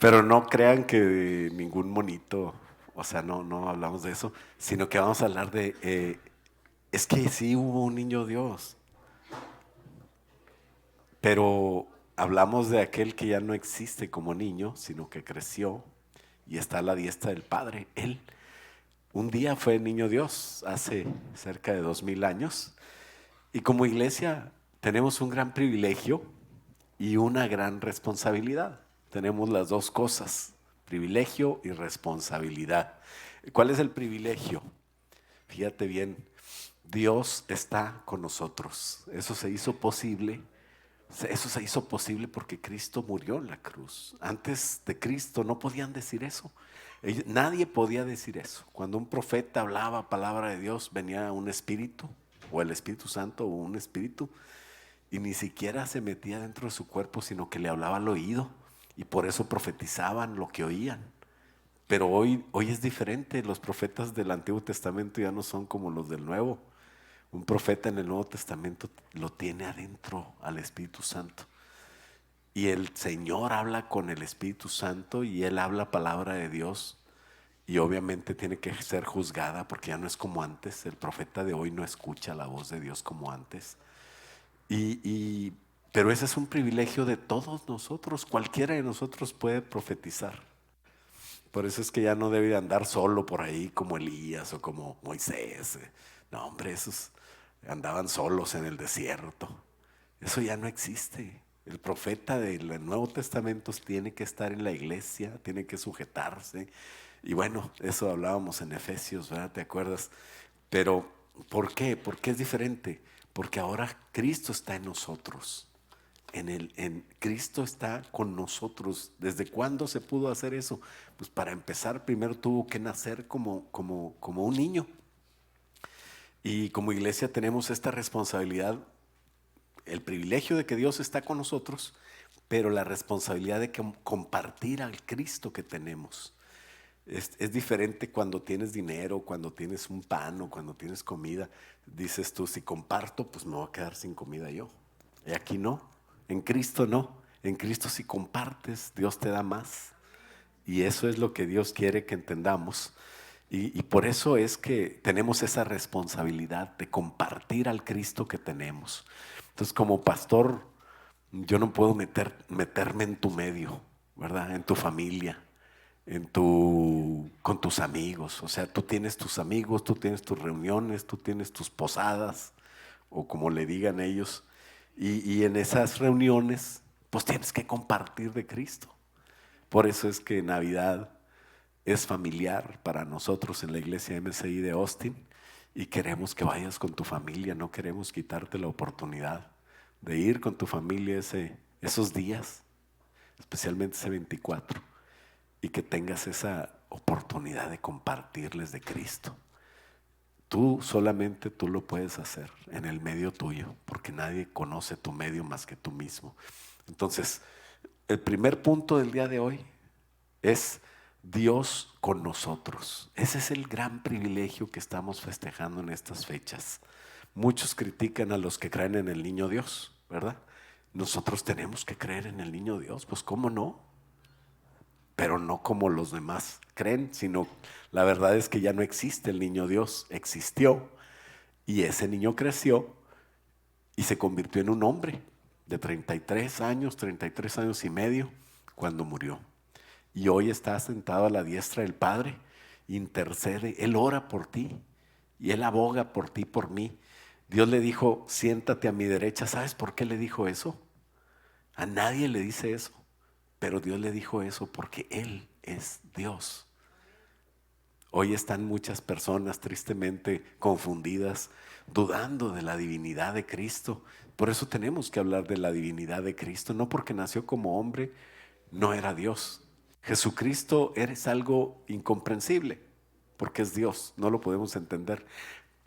Pero no crean que ningún monito, o sea, no hablamos de eso, sino que vamos a hablar de, es que sí hubo un niño Dios, pero hablamos de aquel que ya no existe como niño, sino que creció y está a la diestra del Padre. Él un día fue niño Dios, hace cerca de 2000 años, y como iglesia tenemos un gran privilegio y una gran responsabilidad. Tenemos las dos cosas, privilegio y responsabilidad. ¿Cuál es el privilegio? Fíjate bien, Dios está con nosotros. Eso se hizo posible porque Cristo murió en la cruz. Antes de Cristo no podían decir eso. Nadie podía decir eso. Cuando un profeta hablaba palabra de Dios, venía un espíritu, o el Espíritu Santo, o un espíritu, y ni siquiera se metía dentro de su cuerpo, sino que le hablaba al oído, y por eso profetizaban lo que oían. Pero hoy es diferente. Los profetas del Antiguo Testamento ya no son como los del Nuevo. Un profeta en el Nuevo Testamento lo tiene adentro al Espíritu Santo. Y el Señor habla con el Espíritu Santo y Él habla palabra de Dios. Y obviamente tiene que ser juzgada porque ya no es como antes. El profeta de hoy no escucha la voz de Dios como antes. Y, y- pero ese es un privilegio de todos nosotros. Cualquiera de nosotros puede profetizar. Por eso es que ya no debe de andar solo por ahí como Elías o como Moisés. No, hombre, esos andaban solos en el desierto. Eso ya no existe. El profeta del Nuevo Testamento tiene que estar en la iglesia, tiene que sujetarse. Y bueno, eso hablábamos en Efesios, ¿verdad? ¿Te acuerdas? Pero, ¿por qué? ¿Por qué es diferente? Porque ahora Cristo está en nosotros. En Cristo está con nosotros. ¿Desde cuándo se pudo hacer eso? Pues para empezar, primero tuvo que nacer como un niño. Y como iglesia tenemos esta responsabilidad, el privilegio de que Dios está con nosotros, pero la responsabilidad de compartir al Cristo que tenemos. Es diferente cuando tienes dinero, cuando tienes un pan o cuando tienes comida. Dices tú, si comparto, pues me voy a quedar sin comida yo. Y aquí no, en Cristo no. En Cristo si compartes, Dios te da más. Y eso es lo que Dios quiere que entendamos. Y por eso es que tenemos esa responsabilidad de compartir al Cristo que tenemos. Entonces, como pastor, yo no puedo meterme en tu medio, ¿verdad? En tu familia, con tus amigos. O sea, tú tienes tus amigos, tú tienes tus reuniones, tú tienes tus posadas, o como le digan ellos. Y en esas reuniones, pues tienes que compartir de Cristo. Por eso es que Navidad es familiar para nosotros en la iglesia MCI de Austin y queremos que vayas con tu familia, no queremos quitarte la oportunidad de ir con tu familia esos días, especialmente ese 24, y que tengas esa oportunidad de compartirles de Cristo. Solamente tú lo puedes hacer en el medio tuyo, porque nadie conoce tu medio más que tú mismo. Entonces, el primer punto del día de hoy es Dios con nosotros. Ese es el gran privilegio que estamos festejando en estas fechas. Muchos critican a los que creen en el niño Dios, ¿verdad? Nosotros tenemos que creer en el niño Dios, pues ¿cómo no? Pero no como los demás creen, sino la verdad es que ya no existe el niño Dios, existió y ese niño creció y se convirtió en un hombre de 33 años y medio cuando murió. Y hoy está sentado a la diestra del Padre, intercede, Él ora por ti y Él aboga por ti, por mí. Dios le dijo, siéntate a mi derecha. ¿Sabes por qué le dijo eso? A nadie le dice eso, pero Dios le dijo eso porque Él es Dios. Hoy están muchas personas tristemente confundidas, dudando de la divinidad de Cristo. Por eso tenemos que hablar de la divinidad de Cristo, no porque nació como hombre, no era Dios. Jesucristo es algo incomprensible, porque es Dios, no lo podemos entender.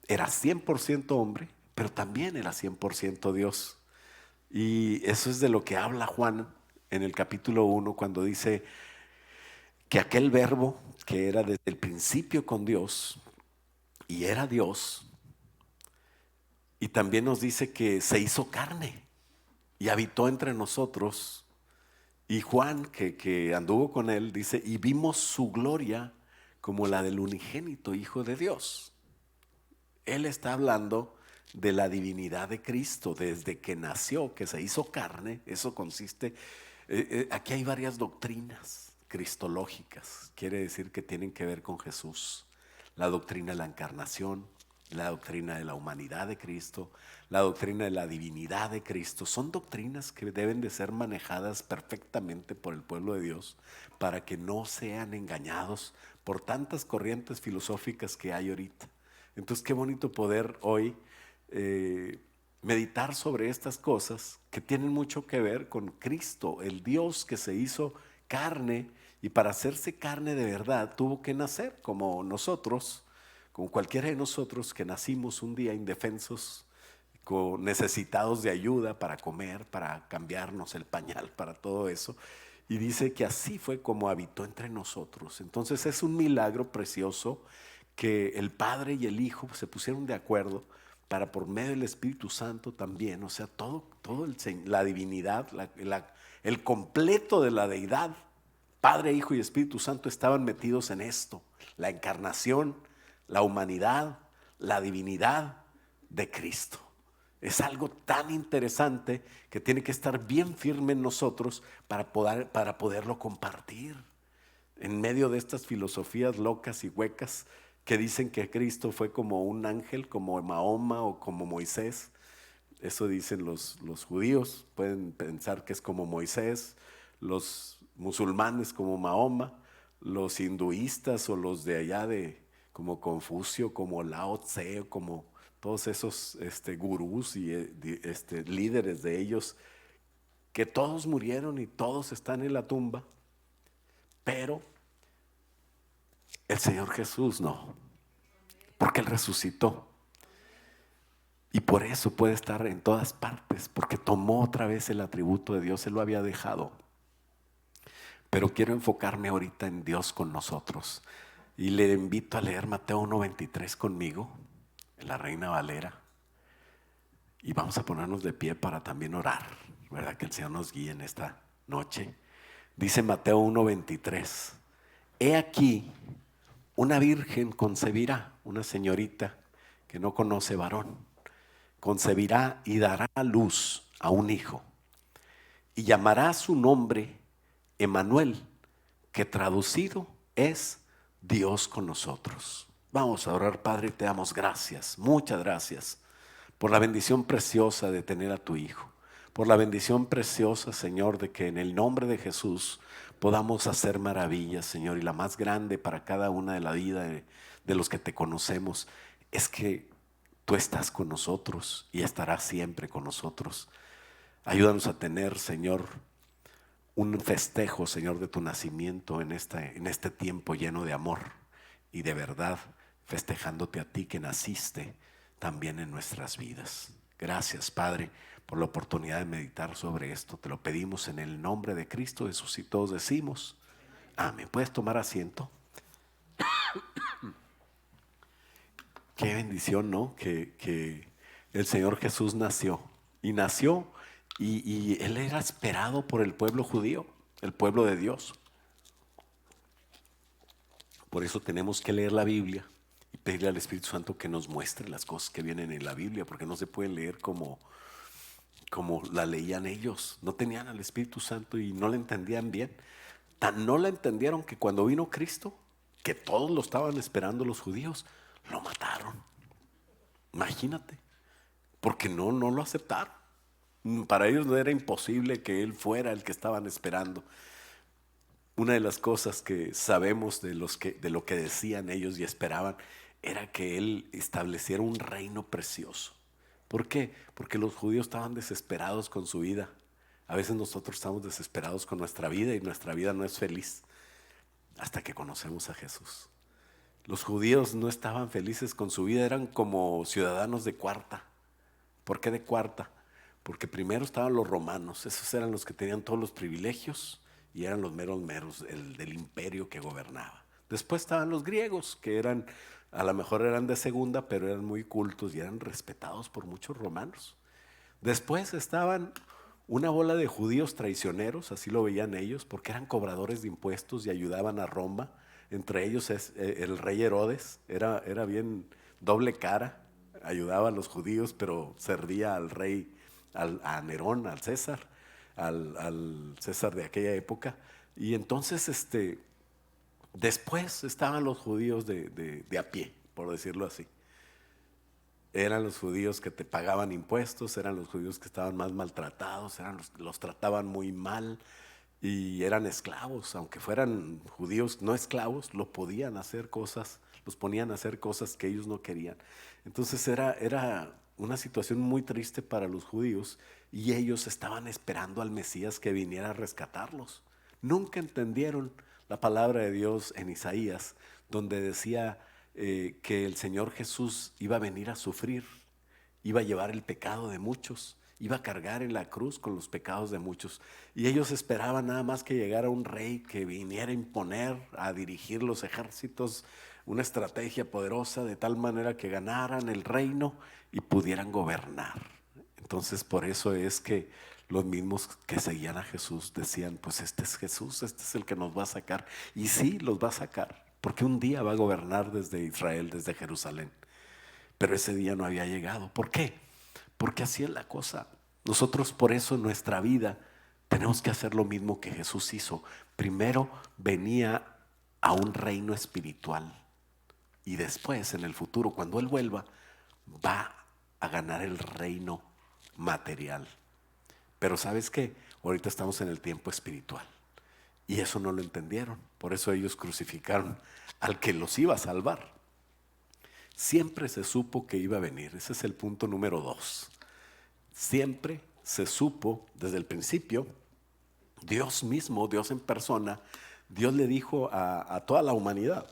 Era 100% hombre, pero también era 100% Dios. Y eso es de lo que habla Juan en el capítulo 1 cuando dice que aquel verbo que era desde el principio con Dios y era Dios, y también nos dice que se hizo carne y habitó entre nosotros Y Juan, que anduvo con él, dice, y vimos su gloria como la del unigénito Hijo de Dios. Él está hablando de la divinidad de Cristo desde que nació, que se hizo carne. Eso consiste, aquí hay varias doctrinas cristológicas, quiere decir que tienen que ver con Jesús. La doctrina de la encarnación, la doctrina de la humanidad de Cristo, la doctrina de la divinidad de Cristo. Son doctrinas que deben de ser manejadas perfectamente por el pueblo de Dios para que no sean engañados por tantas corrientes filosóficas que hay ahorita. Entonces, qué bonito poder hoy meditar sobre estas cosas que tienen mucho que ver con Cristo, el Dios que se hizo carne, y para hacerse carne de verdad tuvo que nacer como nosotros, como cualquiera de nosotros que nacimos un día indefensos, necesitados de ayuda para comer, para cambiarnos el pañal, para todo eso. Y dice que así fue como habitó entre nosotros. Entonces es un milagro precioso que el Padre y el Hijo se pusieron de acuerdo para por medio del Espíritu Santo también, o sea, todo la divinidad, el completo de la deidad, Padre, Hijo y Espíritu Santo estaban metidos en esto, la encarnación, la humanidad, la divinidad de Cristo. Es algo tan interesante que tiene que estar bien firme en nosotros para poderlo compartir. En medio de estas filosofías locas y huecas que dicen que Cristo fue como un ángel, como Mahoma o como Moisés. Eso dicen los judíos, pueden pensar que es como Moisés, los musulmanes como Mahoma, los hinduistas o los de allá como Confucio, como Lao Tse, como todos esos gurús y líderes de ellos, que todos murieron y todos están en la tumba, pero el Señor Jesús no, porque Él resucitó. Y por eso puede estar en todas partes, porque tomó otra vez el atributo de Dios, Él lo había dejado. Pero quiero enfocarme ahorita en Dios con nosotros. Y le invito a leer Mateo 1:23 conmigo, en la Reina Valera. Y vamos a ponernos de pie para también orar, ¿verdad? Que el Señor nos guíe en esta noche. Dice Mateo 1:23: He aquí, una virgen concebirá, una señorita que no conoce varón, concebirá y dará a luz a un hijo, y llamará su nombre Emmanuel, que traducido es Dios con nosotros. Vamos a orar. Padre, te damos gracias, muchas gracias por la bendición preciosa de tener a tu hijo, por la bendición preciosa, Señor, de que en el nombre de Jesús podamos hacer maravillas, Señor. Y la más grande para cada una de la vida de los que te conocemos es que tú estás con nosotros y estarás siempre con nosotros. Ayúdanos a tener, Señor, un festejo, Señor, de tu nacimiento en este tiempo lleno de amor y de verdad, festejándote a ti que naciste también en nuestras vidas. Gracias, Padre, por la oportunidad de meditar sobre esto. Te lo pedimos en el nombre de Cristo Jesús y todos decimos amén. ¿Puedes tomar asiento? Qué bendición, ¿no? Que el Señor Jesús nació y Él era esperado por el pueblo judío, el pueblo de Dios. Por eso tenemos que leer la Biblia y pedirle al Espíritu Santo que nos muestre las cosas que vienen en la Biblia, porque no se puede leer como la leían ellos. No tenían al Espíritu Santo y no la entendían bien. Tan no la entendieron que cuando vino Cristo, que todos lo estaban esperando los judíos, lo mataron. Imagínate, porque no lo aceptaron. Para ellos no era imposible que Él fuera el que estaban esperando. Una de las cosas que sabemos de lo que decían ellos y esperaban era que Él estableciera un reino precioso. ¿Por qué? Porque los judíos estaban desesperados con su vida. A veces nosotros estamos desesperados con nuestra vida y nuestra vida no es feliz hasta que conocemos a Jesús. Los judíos no estaban felices con su vida, eran como ciudadanos de cuarta. ¿Por qué de cuarta? Porque primero estaban los romanos, esos eran los que tenían todos los privilegios y eran los meros del imperio que gobernaba. Después estaban los griegos, que a lo mejor eran de segunda, pero eran muy cultos y eran respetados por muchos romanos. Después estaban una bola de judíos traicioneros, así lo veían ellos, porque eran cobradores de impuestos y ayudaban a Roma. Entre ellos el rey Herodes, era bien doble cara, ayudaba a los judíos, pero servía al rey, a Nerón, al César, al César de aquella época. Y entonces después estaban los judíos de a pie, por decirlo así. Eran los judíos que te pagaban impuestos, eran los judíos que estaban más maltratados, los trataban muy mal y eran esclavos. Aunque fueran judíos no esclavos, lo podían hacer cosas, los ponían a hacer cosas que ellos no querían. Entonces era una situación muy triste para los judíos y ellos estaban esperando al Mesías que viniera a rescatarlos. Nunca entendieron la palabra de Dios en Isaías, donde decía que el Señor Jesús iba a venir a sufrir, iba a llevar el pecado de muchos, iba a cargar en la cruz con los pecados de muchos. Y ellos esperaban nada más que llegara un rey que viniera a imponer, a dirigir los ejércitos, una estrategia poderosa de tal manera que ganaran el reino y pudieran gobernar. Entonces por eso es que los mismos que seguían a Jesús decían, pues este es Jesús, este es el que nos va a sacar. Y sí, los va a sacar, porque un día va a gobernar desde Israel, desde Jerusalén. Pero ese día no había llegado. ¿Por qué? Porque así es la cosa. Nosotros por eso en nuestra vida tenemos que hacer lo mismo que Jesús hizo. Primero venía a un reino espiritual y después en el futuro, cuando Él vuelva, va a ganar el reino material. Pero ¿sabes qué? Ahorita estamos en el tiempo espiritual y eso no lo entendieron. Por eso ellos crucificaron al que los iba a salvar. Siempre se supo que iba a venir. Ese es el punto número 2. Siempre se supo desde el principio. Dios mismo, Dios en persona, Dios le dijo a toda la humanidad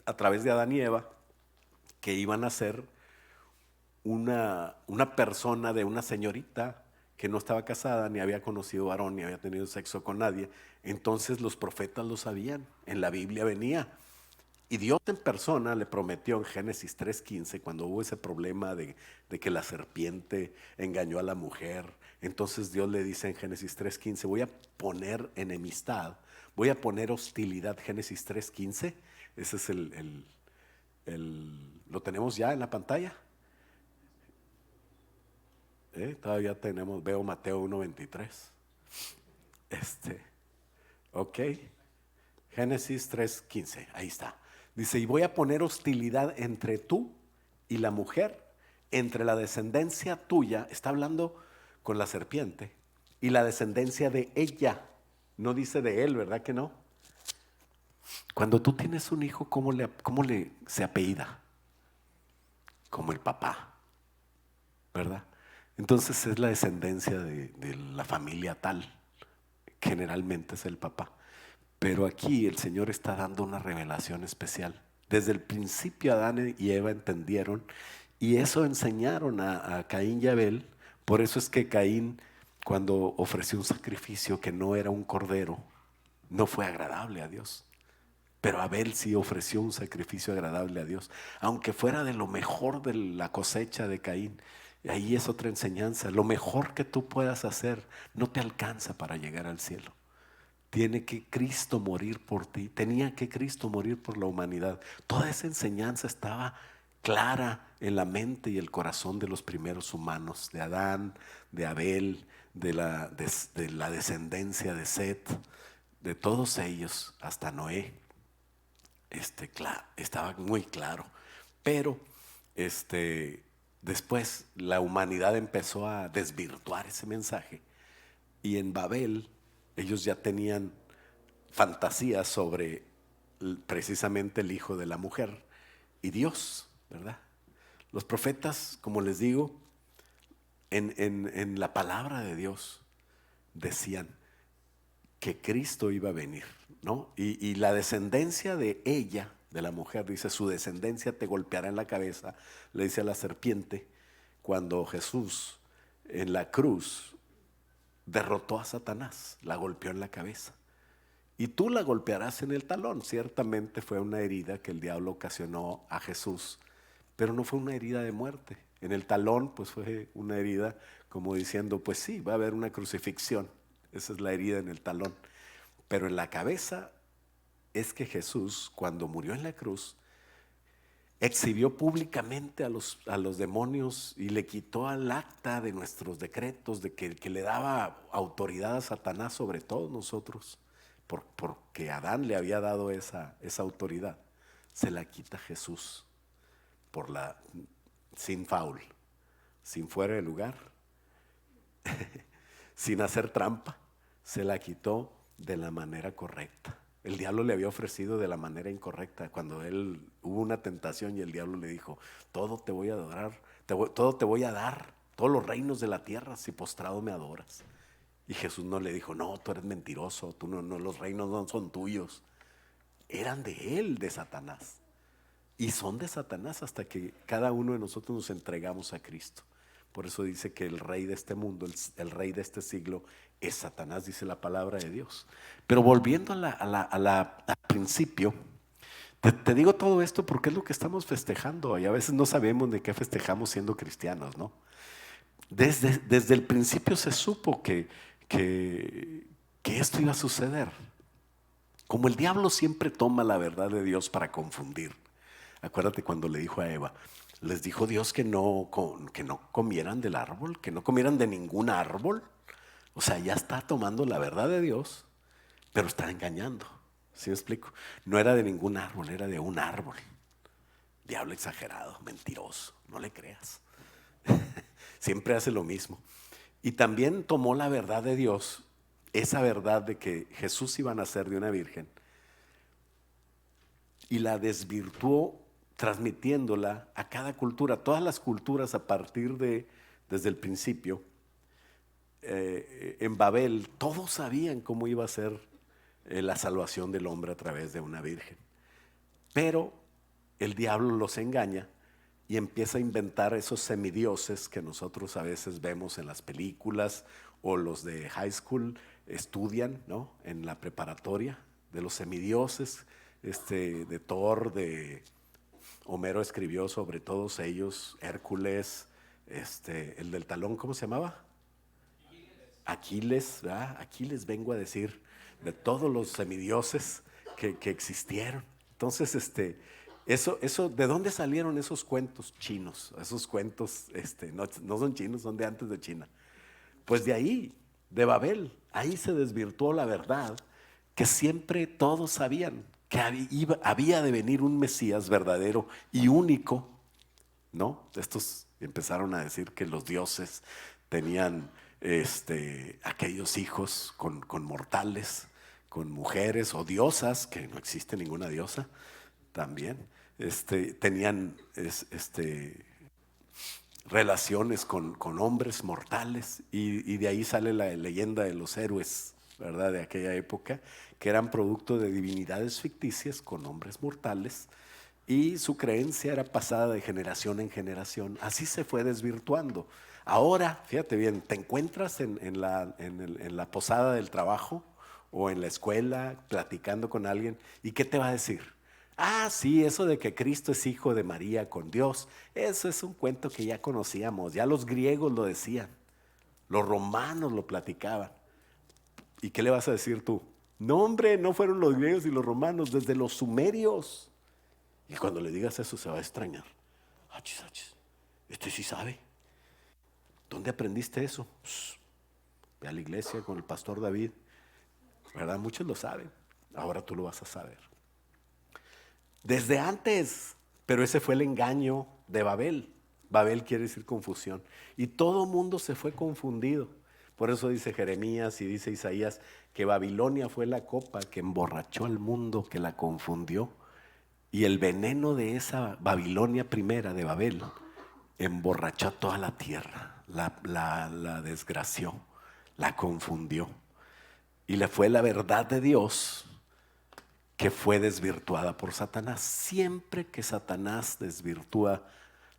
a través de Adán y Eva que iban a ser una persona de una señorita que no estaba casada, ni había conocido varón, ni había tenido sexo con nadie. Entonces los profetas lo sabían, en la Biblia venía. Y Dios en persona le prometió en Génesis 3:15, cuando hubo ese problema de que la serpiente engañó a la mujer. Entonces Dios le dice en Génesis 3:15, voy a poner enemistad, voy a poner hostilidad. Génesis 3:15, ese es lo tenemos ya en la pantalla. Todavía veo Mateo 1:23. Ok. Génesis 3:15, ahí está. Dice, y voy a poner hostilidad entre tú y la mujer, entre la descendencia tuya, está hablando con la serpiente, y la descendencia de ella. No dice de él, ¿verdad que no? Cuando tú tienes un hijo, ¿cómo le se apellida? Como el papá, ¿verdad? Entonces es la descendencia de la familia tal, generalmente es el papá. Pero aquí el Señor está dando una revelación especial. Desde el principio Adán y Eva entendieron y eso enseñaron a Caín y Abel. Por eso es que Caín, cuando ofreció un sacrificio que no era un cordero, no fue agradable a Dios. Pero Abel sí ofreció un sacrificio agradable a Dios, aunque fuera de lo mejor de la cosecha de Caín. Ahí es otra enseñanza. Lo mejor que tú puedas hacer no te alcanza para llegar al cielo. Tiene que Cristo morir por ti, tenía que Cristo morir por la humanidad. Toda esa enseñanza estaba clara en la mente y el corazón de los primeros humanos, de Adán, de Abel, de la descendencia de Set, de todos ellos, hasta Noé. Estaba muy claro. Pero después la humanidad empezó a desvirtuar ese mensaje y en Babel ellos ya tenían fantasías sobre precisamente el hijo de la mujer y Dios, ¿verdad? Los profetas, como les digo, en la palabra de Dios decían que Cristo iba a venir, ¿no? Y la descendencia de ella, de la mujer, dice, su descendencia te golpeará en la cabeza, le dice a la serpiente, cuando Jesús en la cruz derrotó a Satanás, la golpeó en la cabeza. Y tú la golpearás en el talón. Ciertamente fue una herida que el diablo ocasionó a Jesús, pero no fue una herida de muerte, En el talón pues fue una herida como diciendo, pues sí, va a haber una crucifixión. Esa es la herida en el talón. Pero en la cabeza es que Jesús, cuando murió en la cruz, exhibió públicamente a los demonios y le quitó al acta de nuestros decretos de que le daba autoridad a Satanás sobre todos nosotros, porque Adán le había dado esa autoridad. Se la quita Jesús por sin faul, sin fuera de lugar, sin hacer trampa, se la quitó de la manera correcta. El diablo le había ofrecido de la manera incorrecta. Cuando él hubo una tentación y el diablo le dijo, todo te voy a adorar, todo te voy a dar, todos los reinos de la tierra si postrado me adoras. Y Jesús no le dijo, no, tú eres mentiroso, tú no, los reinos no son tuyos. Eran de él, de Satanás. Y son de Satanás hasta que cada uno de nosotros nos entregamos a Cristo. Por eso dice que el rey de este mundo, el rey de este siglo es Satanás, dice la palabra de Dios. Pero volviendo al principio, te digo todo esto porque es lo que estamos festejando y a veces no sabemos de qué festejamos siendo cristianos, ¿no? Desde el principio se supo que esto iba a suceder. Como el diablo siempre toma la verdad de Dios para confundir. Acuérdate cuando le dijo a Eva, les dijo Dios que no comieran del árbol, que no comieran de ningún árbol. O sea, ya está tomando la verdad de Dios, pero está engañando. ¿Sí me explico? No era de ningún árbol, era de un árbol. Diablo exagerado, mentiroso, no le creas. Siempre hace lo mismo. Y también tomó la verdad de Dios, esa verdad de que Jesús iba a nacer de una virgen, y la desvirtuó transmitiéndola a cada cultura. Todas las culturas desde el principio, en Babel, todos sabían cómo iba a ser la salvación del hombre a través de una virgen. Pero el diablo los engaña y empieza a inventar esos semidioses que nosotros a veces vemos en las películas o los de high school estudian, ¿no? En la preparatoria, de los semidioses, de Thor, de Homero escribió sobre todos ellos, Hércules, el del talón, ¿cómo se llamaba? Aquiles, ¿verdad? Aquiles vengo a decir, de todos los semidioses que existieron. Entonces, eso, ¿de dónde salieron esos cuentos chinos? Esos cuentos, no son chinos, son de antes de China. Pues de ahí, de Babel, ahí se desvirtuó la verdad que siempre todos sabían, que había de venir un Mesías verdadero y único, ¿no? Estos empezaron a decir que los dioses tenían aquellos hijos con mortales, con mujeres o diosas, que no existe ninguna diosa, también, tenían relaciones con hombres mortales y de ahí sale la leyenda de los héroes, ¿verdad? De aquella época, que eran producto de divinidades ficticias con hombres mortales y su creencia era pasada de generación en generación. Así se fue desvirtuando. Ahora, fíjate bien, te encuentras en la posada del trabajo o en la escuela platicando con alguien y ¿qué te va a decir? Ah, sí, eso de que Cristo es hijo de María con Dios, eso es un cuento que ya conocíamos, ya los griegos lo decían, los romanos lo platicaban. ¿Y qué le vas a decir tú? No, hombre, no fueron los griegos y los romanos, desde los sumerios. Y cuando le digas eso se va a extrañar. Achis, achis, este sí sabe. ¿Dónde aprendiste eso? Ve a la iglesia con el pastor David, ¿verdad? Muchos lo saben, ahora tú lo vas a saber. Desde antes, pero ese fue el engaño de Babel. Babel quiere decir confusión. Y todo mundo se fue confundido. Por eso dice Jeremías y dice Isaías que Babilonia fue la copa que emborrachó al mundo, que la confundió. Y el veneno de esa Babilonia primera de Babel emborrachó a toda la tierra, la desgració, la confundió. Y le fue la verdad de Dios que fue desvirtuada por Satanás. Siempre que Satanás desvirtúa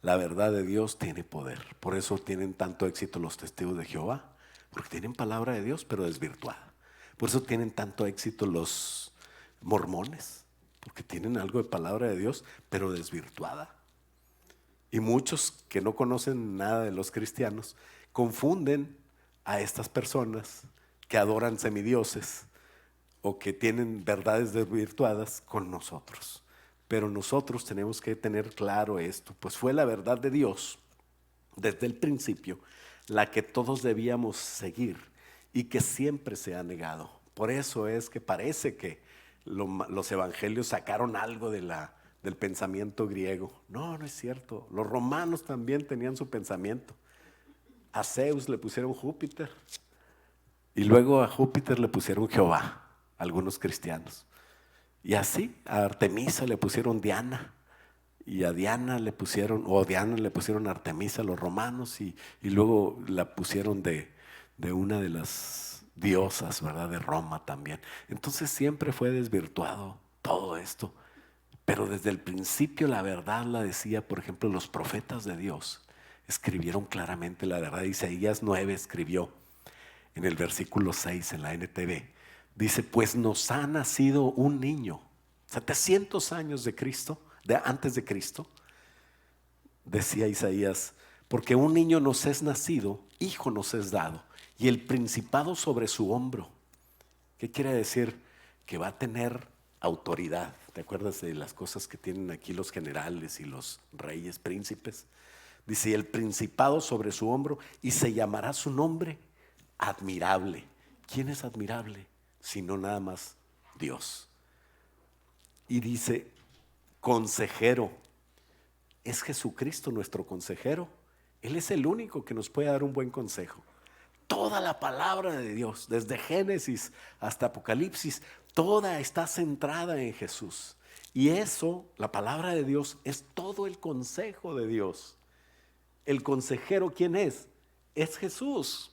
la verdad de Dios, tiene poder. Por eso tienen tanto éxito los testigos de Jehová, porque tienen palabra de Dios, pero desvirtuada. Por eso tienen tanto éxito los mormones, porque tienen algo de palabra de Dios, pero desvirtuada. Y muchos que no conocen nada de los cristianos confunden a estas personas que adoran semidioses o que tienen verdades desvirtuadas con nosotros. Pero nosotros tenemos que tener claro esto, pues fue la verdad de Dios desde el principio la que todos debíamos seguir y que siempre se ha negado. Por eso es que parece que los evangelios sacaron algo del pensamiento griego. No, no es cierto. Los romanos también tenían su pensamiento. A Zeus le pusieron Júpiter y luego a Júpiter le pusieron Jehová, algunos cristianos. Y así a Artemisa le pusieron Diana y a Diana le pusieron, o a Diana le pusieron Artemisa los romanos y luego la pusieron de una de las diosas, ¿verdad? De Roma también. Entonces siempre fue desvirtuado todo esto. Pero desde el principio la verdad la decía, por ejemplo, los profetas de Dios escribieron claramente la verdad. Isaías 9 escribió en el versículo 6 en la NTV. Dice, pues nos ha nacido un niño, 700 años de Cristo, antes de Cristo, decía Isaías, porque un niño nos es nacido, hijo nos es dado, y el principado sobre su hombro. ¿Qué quiere decir? Que va a tener autoridad. ¿Te acuerdas de las cosas que tienen aquí los generales y los reyes, príncipes? Dice, el principado sobre su hombro, y se llamará su nombre admirable. ¿Quién es admirable? Sino nada más Dios. Y dice, consejero. Es Jesucristo nuestro consejero. Él es el único que nos puede dar un buen consejo. Toda la palabra de Dios, desde Génesis hasta Apocalipsis, toda está centrada en Jesús. Y eso, la palabra de Dios, es todo el consejo de Dios. El consejero, ¿quién es? Es Jesús.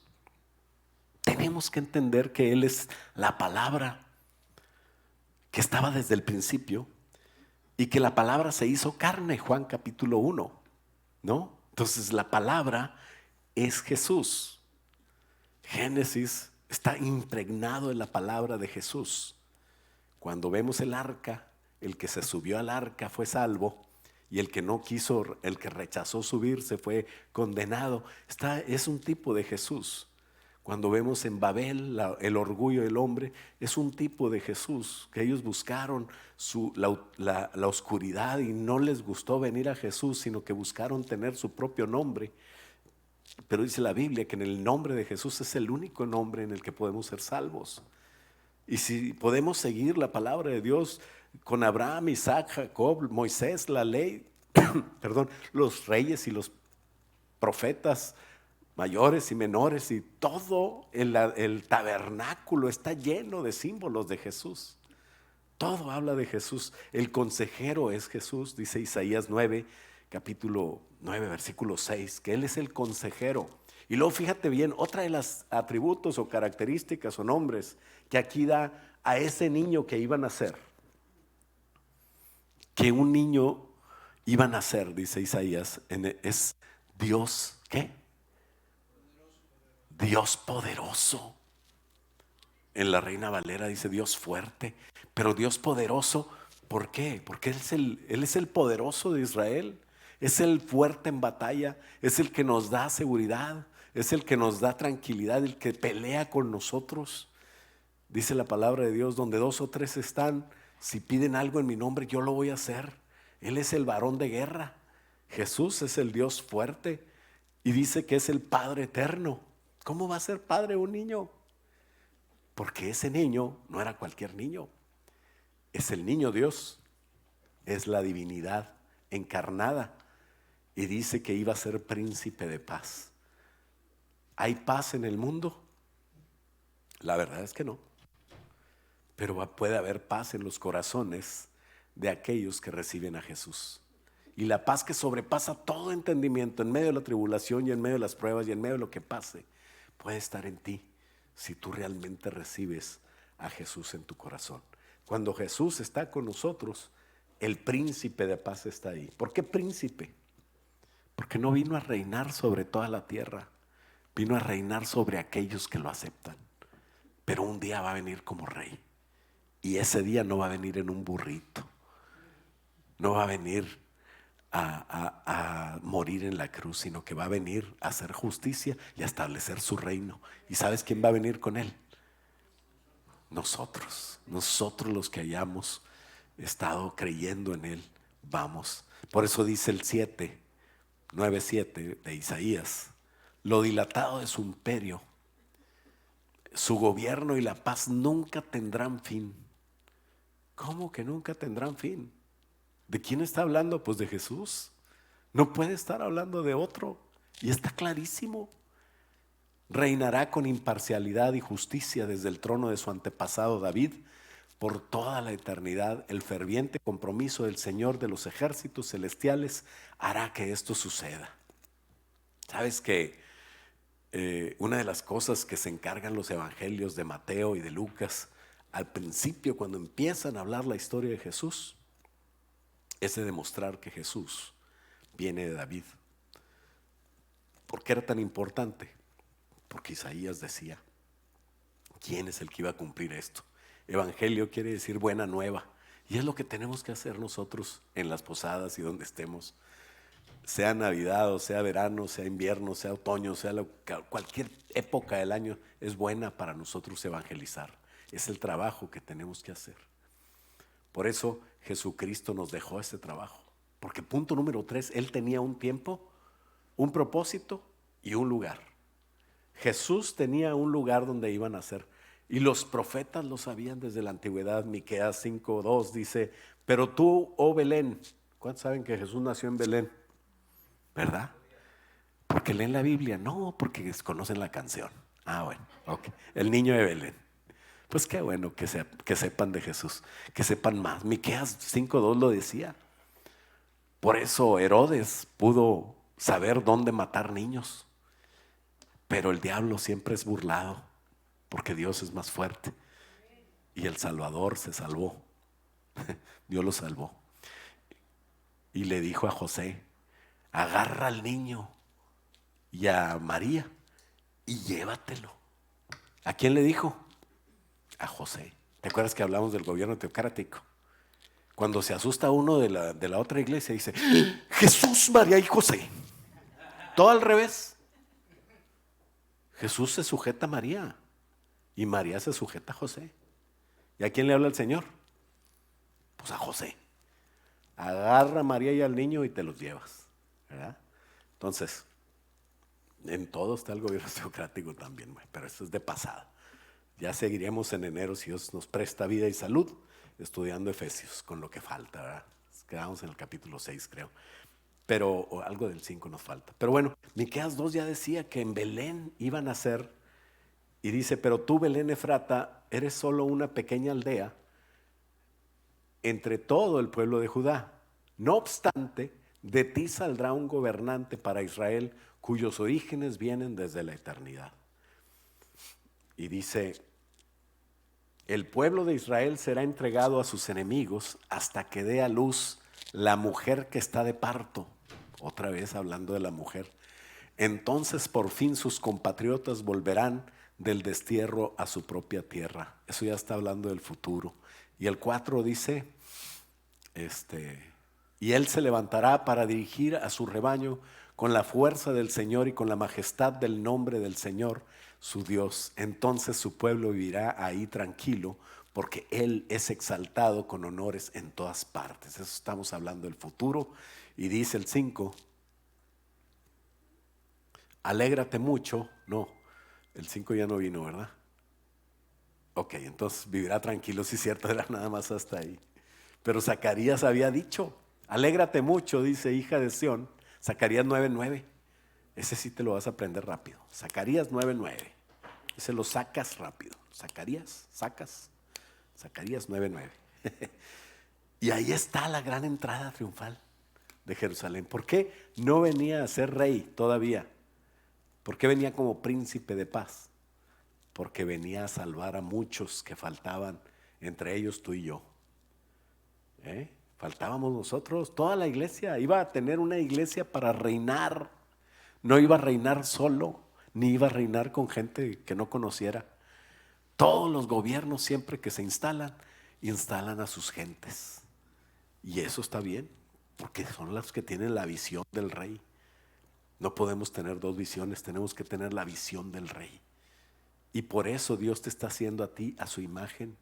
Tenemos que entender que Él es la palabra que estaba desde el principio y que la palabra se hizo carne, Juan capítulo 1, ¿no? Entonces la palabra es Jesús. Génesis está impregnado en la palabra de Jesús. Cuando vemos el arca, el que se subió al arca fue salvo y el que no quiso, el que rechazó subirse fue condenado. Es un tipo de Jesús. Cuando vemos en Babel el orgullo del hombre, es un tipo de Jesús, que ellos buscaron la oscuridad y no les gustó venir a Jesús, sino que buscaron tener su propio nombre. Pero dice la Biblia que en el nombre de Jesús es el único nombre en el que podemos ser salvos. Y si podemos seguir la palabra de Dios con Abraham, Isaac, Jacob, Moisés, la ley, perdón, los reyes y los profetas mayores y menores, y todo el tabernáculo está lleno de símbolos de Jesús. Todo habla de Jesús. El consejero es Jesús, dice Isaías 9, capítulo 9, versículo 6, que Él es el consejero. Y luego fíjate bien, otra de las atributos o características o nombres que aquí da a ese niño que iba a nacer. Que un niño iba a nacer, dice Isaías, es Dios, ¿qué? Dios poderoso. En la Reina Valera dice Dios fuerte, pero Dios poderoso, ¿por qué? Porque Él es el poderoso de Israel, es el fuerte en batalla, es el que nos da seguridad, es el que nos da tranquilidad, el que pelea con nosotros. Dice la palabra de Dios, donde 2 o 3 están, si piden algo en mi nombre, yo lo voy a hacer. Él es el varón de guerra. Jesús es el Dios fuerte y dice que es el Padre eterno. ¿Cómo va a ser padre un niño? Porque ese niño no era cualquier niño. Es el niño Dios. Es la divinidad encarnada. Y dice que iba a ser príncipe de paz. ¿Hay paz en el mundo? La verdad es que no. Pero puede haber paz en los corazones de aquellos que reciben a Jesús. Y la paz que sobrepasa todo entendimiento en medio de la tribulación y en medio de las pruebas y en medio de lo que pase, puede estar en ti si tú realmente recibes a Jesús en tu corazón. Cuando Jesús está con nosotros, el príncipe de paz está ahí. ¿Por qué príncipe? Porque no vino a reinar sobre toda la tierra, vino a reinar sobre aquellos que lo aceptan. Pero un día va a venir como rey. Y ese día no va a venir en un burrito, no va a venir a morir en la cruz, sino que va a venir a hacer justicia y a establecer su reino. ¿Y sabes quién va a venir con él? Nosotros los que hayamos estado creyendo en él, vamos. Por eso dice el 9:7 de Isaías: lo dilatado de su imperio, su gobierno y la paz nunca tendrán fin. ¿Cómo que nunca tendrán fin? ¿De quién está hablando? Pues de Jesús. No puede estar hablando de otro. Y está clarísimo. Reinará con imparcialidad y justicia desde el trono de su antepasado David por toda la eternidad. El ferviente compromiso del Señor de los ejércitos celestiales hará que esto suceda. ¿Sabes que una de las cosas que se encargan los evangelios de Mateo y de Lucas al principio, cuando empiezan a hablar la historia de Jesús, es de demostrar que Jesús viene de David? ¿Por qué era tan importante? Porque Isaías decía: ¿quién es el que iba a cumplir esto? Evangelio quiere decir buena nueva, y es lo que tenemos que hacer nosotros en las posadas y donde estemos, sea Navidad o sea verano, sea invierno, sea otoño, sea cualquier época del año. Es buena para nosotros evangelizar. Es el trabajo que tenemos que hacer. Por eso Jesucristo nos dejó este trabajo, porque punto número 3, Él tenía un tiempo, un propósito y un lugar. Jesús tenía un lugar donde iban a ser, y los profetas lo sabían desde la antigüedad. Miqueas 5:2 dice: pero tú, oh Belén. ¿Cuántos saben que Jesús nació en Belén? ¿Verdad? ¿Porque leen la Biblia? No, porque desconocen la canción. Bueno, ok. El niño de Belén. Pues qué bueno que sepan de Jesús, que sepan más. Miqueas 5:2 lo decía. Por eso Herodes pudo saber dónde matar niños. Pero el diablo siempre es burlado, porque Dios es más fuerte. Y el Salvador se salvó. Dios lo salvó. Y le dijo a José: agarra al niño y a María y llévatelo. ¿A quién le dijo? A José. ¿Te acuerdas que hablamos del gobierno teocrático? Cuando se asusta uno de la otra iglesia, dice: Jesús, María y José. Todo al revés. Jesús se sujeta a María y María se sujeta a José. ¿Y a quién le habla el Señor? Pues a José. Agarra a María y al niño y te los llevas, ¿verdad? Entonces, en todo está el gobierno teocrático también, pero eso es de pasada. Ya seguiremos en enero, si Dios nos presta vida y salud, estudiando Efesios con lo que falta, ¿verdad? Quedamos en el capítulo 6, creo. Pero algo del 5 nos falta. Pero bueno, Miqueas 2 ya decía que en Belén iban a ser, y dice: pero tú, Belén Efrata, eres solo una pequeña aldea entre todo el pueblo de Judá. No obstante, de ti saldrá un gobernante para Israel, cuyos orígenes vienen desde la eternidad. Y dice: el pueblo de Israel será entregado a sus enemigos hasta que dé a luz la mujer que está de parto. Otra vez hablando de la mujer. Entonces por fin sus compatriotas volverán del destierro a su propia tierra. Eso ya está hablando del futuro. Y el 4 dice: y él se levantará para dirigir a su rebaño con la fuerza del Señor y con la majestad del nombre del Señor, su Dios. Entonces su pueblo vivirá ahí tranquilo, porque Él es exaltado con honores en todas partes. Eso estamos hablando del futuro. Y dice el 5: alégrate mucho. No, el 5 ya no vino, ¿verdad? Ok, entonces vivirá tranquilo, sí es cierto, era nada más hasta ahí. Pero Zacarías había dicho: alégrate mucho, dice, hija de Sión. Zacarías 9:9. Ese sí te lo vas a aprender rápido. Zacarías 9:9. Ese lo sacas rápido. Zacarías 9:9. Y ahí está la gran entrada triunfal de Jerusalén. ¿Por qué no venía a ser rey todavía? ¿Por qué venía como príncipe de paz? Porque venía a salvar a muchos que faltaban, entre ellos tú y yo. Faltábamos nosotros. Toda la iglesia iba a tener una iglesia para reinar. No iba a reinar solo, ni iba a reinar con gente que no conociera. Todos los gobiernos, siempre que se instalan a sus gentes. Y eso está bien. porque son los que tienen la visión del rey. No podemos tener dos visiones, tenemos que tener la visión del rey. Y por eso Dios te está haciendo a ti a su imagen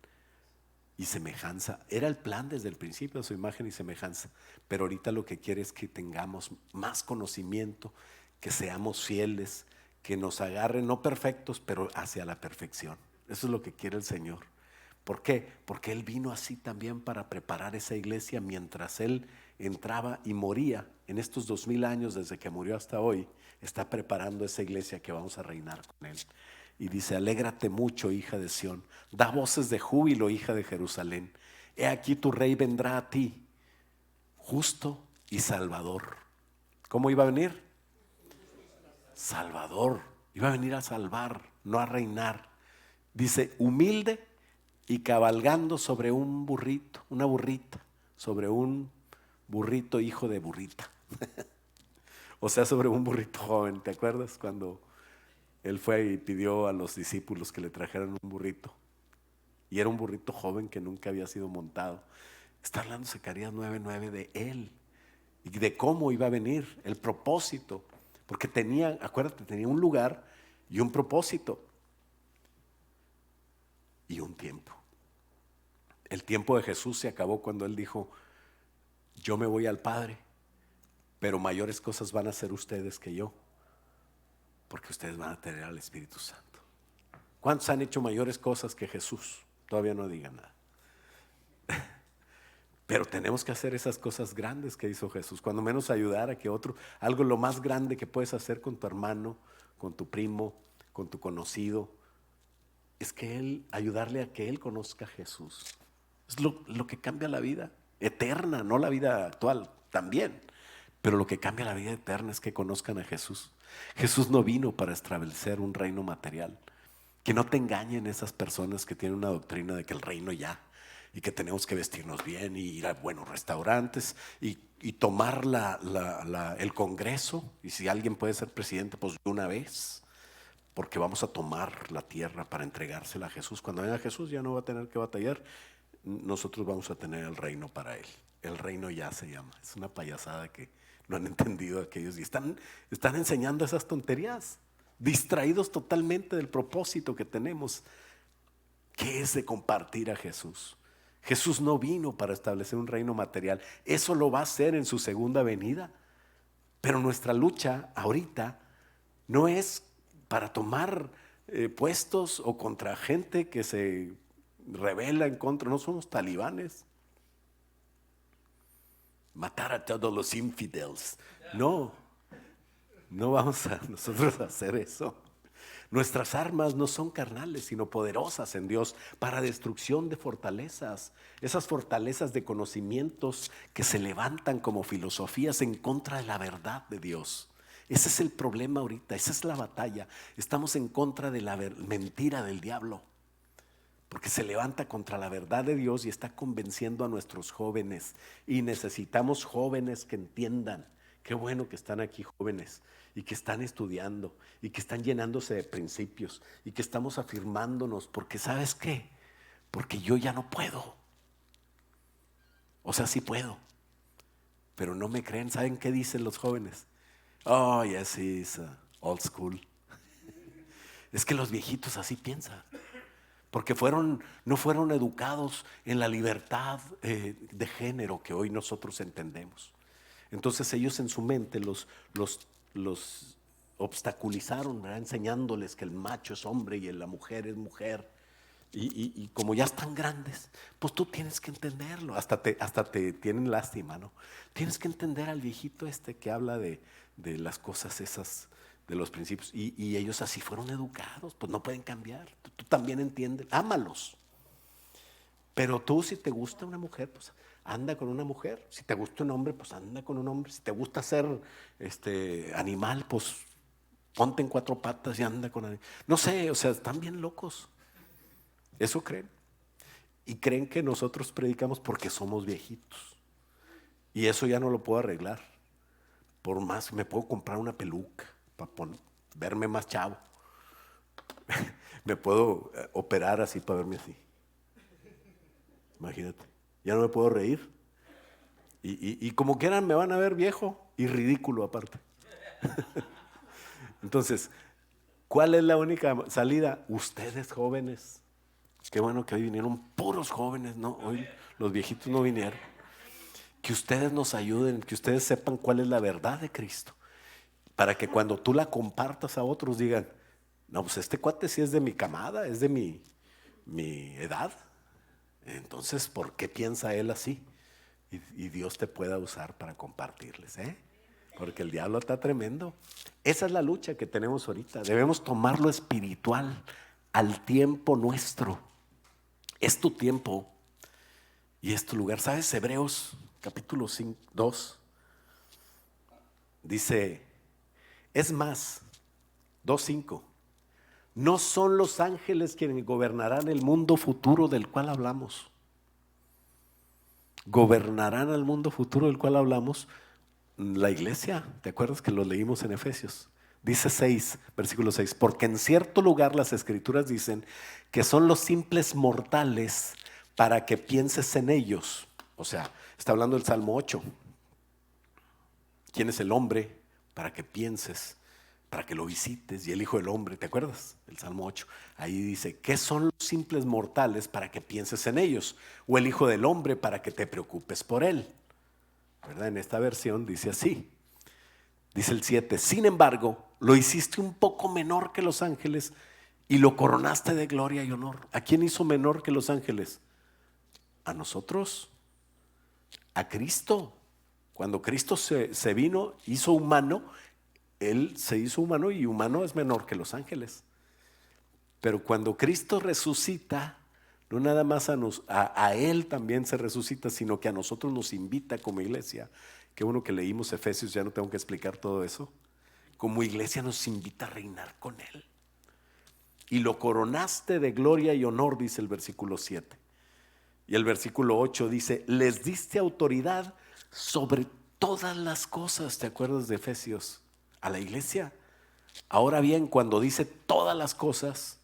y semejanza. Era el plan desde el principio, a su imagen y semejanza. Pero ahorita lo que quiere es que tengamos más conocimiento, que seamos fieles, que nos agarren, no perfectos, pero hacia la perfección. Eso es lo que quiere el Señor. ¿Por qué? Porque Él vino así también para preparar esa iglesia mientras Él entraba y moría. En estos 2000 años, desde que murió hasta hoy, está preparando esa iglesia que vamos a reinar con Él. Y dice: alégrate mucho, hija de Sión, da voces de júbilo, hija de Jerusalén. He aquí tu rey vendrá a ti, justo y salvador. ¿Cómo iba a venir? Salvador. Iba a venir a salvar, no a reinar. Dice: humilde y cabalgando sobre un burrito, una burrita, sobre un burrito hijo de burrita. O sea, sobre un burrito joven. ¿Te acuerdas cuando Él fue y pidió a los discípulos que le trajeran un burrito? Y era un burrito joven que nunca había sido montado. Está hablando Zacarías 9:9 de Él y de cómo iba a venir, el propósito. Porque tenía, acuérdate, tenía un lugar y un propósito y un tiempo. El tiempo de Jesús se acabó cuando Él dijo: yo me voy al Padre, pero mayores cosas van a hacer ustedes que yo, porque ustedes van a tener al Espíritu Santo. ¿Cuántos han hecho mayores cosas que Jesús? Todavía no digan nada. Pero tenemos que hacer esas cosas grandes que hizo Jesús, cuando menos ayudar a que otro, algo lo más grande que puedes hacer con tu hermano, con tu primo, con tu conocido, es que él, ayudarle a que él conozca a Jesús. Es lo que cambia la vida eterna, no la vida actual, también. Pero lo que cambia la vida eterna es que conozcan a Jesús. Jesús no vino para establecer un reino material. Que no te engañen esas personas que tienen una doctrina de que el reino ya, y que tenemos que vestirnos bien y ir a buenos restaurantes y tomar el Congreso. Y si alguien puede ser presidente, pues de una vez, porque vamos a tomar la tierra para entregársela a Jesús. Cuando venga Jesús ya no va a tener que batallar. Nosotros vamos a tener el reino para Él. El reino ya se llama. Es una payasada que no han entendido aquellos y están enseñando esas tonterías, distraídos totalmente del propósito que tenemos, que es de compartir a Jesús. Jesús no vino para establecer un reino material. Eso lo va a hacer en su segunda venida. Pero nuestra lucha ahorita no es para tomar puestos o contra gente que se rebela en contra. No somos talibanes. Matar a todos los infidels. No, no vamos a nosotros a hacer eso. Nuestras armas no son carnales, sino poderosas en Dios para destrucción de fortalezas. Esas fortalezas de conocimientos que se levantan como filosofías en contra de la verdad de Dios. Ese es el problema ahorita, esa es la batalla. Estamos en contra de la mentira del diablo, porque se levanta contra la verdad de Dios y está convenciendo a nuestros jóvenes. Y necesitamos jóvenes que entiendan. Qué bueno que están aquí jóvenes y que están estudiando y que están llenándose de principios y que estamos afirmándonos, porque ¿sabes qué? Porque yo ya no puedo. O sea, sí puedo, pero no me creen. ¿Saben qué dicen los jóvenes? Oh, yes, it's old school. Es que los viejitos así piensan, porque no fueron educados en la libertad de género que hoy nosotros entendemos. Entonces ellos en su mente los obstaculizaron, ¿verdad? Enseñándoles que el macho es hombre y la mujer es mujer. Y como ya están grandes, pues tú tienes que entenderlo. Hasta te tienen lástima, ¿no? Tienes que entender al viejito que habla de las cosas esas, de los principios. Y ellos así fueron educados, pues no pueden cambiar. Tú también entiendes, ámalos. Pero tú, si te gusta una mujer, pues anda con una mujer. Si te gusta un hombre, pues anda con un hombre. Si te gusta ser animal, pues ponte en cuatro patas y anda con animal. No sé, o sea, están bien locos. Eso creen. Y creen que nosotros predicamos porque somos viejitos. Y eso ya no lo puedo arreglar. Por más, me puedo comprar una peluca para verme más chavo. Me puedo operar así para verme así. Imagínate, ya no me puedo reír. Y como quieran me van a ver viejo y ridículo aparte. Entonces, ¿cuál es la única salida? Ustedes jóvenes. Qué bueno que hoy vinieron puros jóvenes, ¿no? Hoy los viejitos no vinieron. Que ustedes nos ayuden, que ustedes sepan cuál es la verdad de Cristo. Para que cuando tú la compartas a otros digan, no, pues este cuate sí es de mi camada, es de mi edad. Entonces, ¿por qué piensa él así? Y Dios te pueda usar para compartirles, ¿eh? Porque el diablo está tremendo. Esa es la lucha que tenemos ahorita. Debemos tomar lo espiritual al tiempo nuestro. Es tu tiempo y es tu lugar. ¿Sabes? Hebreos capítulo 2 dice, es más, 2:5, no son los ángeles quienes gobernarán el mundo futuro del cual hablamos. Gobernarán el mundo futuro del cual hablamos la iglesia. ¿Te acuerdas que lo leímos en Efesios? Dice 6, versículo 6, porque en cierto lugar las escrituras dicen que son los simples mortales para que pienses en ellos. O sea, está hablando del Salmo 8. ¿Quién es el hombre? Para que pienses, para que lo visites. Y el Hijo del Hombre, ¿te acuerdas? El Salmo 8. Ahí dice, ¿qué son los simples mortales para que pienses en ellos? O el Hijo del Hombre para que te preocupes por él. ¿Verdad? En esta versión dice así. Dice el 7, sin embargo, lo hiciste un poco menor que los ángeles y lo coronaste de gloria y honor. ¿A quién hizo menor que los ángeles? A nosotros, a Cristo. Cuando Cristo se vino, hizo humano, Él se hizo humano y humano es menor que los ángeles. Pero cuando Cristo resucita, no nada más a Él también se resucita, sino que a nosotros nos invita como iglesia. Qué bueno que leímos Efesios, ya no tengo que explicar todo eso. Como iglesia nos invita a reinar con Él. Y lo coronaste de gloria y honor, dice el versículo 7. Y el versículo 8 dice, les diste autoridad sobre todas las cosas. ¿Te acuerdas de Efesios? A la iglesia. Ahora bien, cuando dice todas las cosas,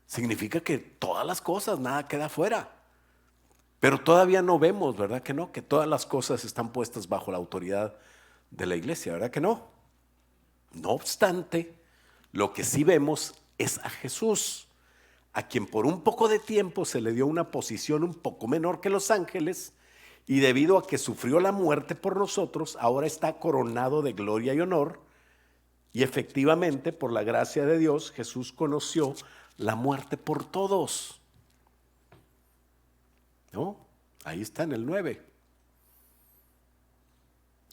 significa que todas las cosas, nada queda fuera. Pero todavía no vemos, ¿verdad que no? Que todas las cosas están puestas bajo la autoridad de la iglesia, ¿verdad que no? No obstante, lo que sí vemos es a Jesús, a quien por un poco de tiempo se le dio una posición un poco menor que los ángeles, y debido a que sufrió la muerte por nosotros, ahora está coronado de gloria y honor. Y efectivamente, por la gracia de Dios, Jesús conoció la muerte por todos. ¿No? Ahí está en el 9.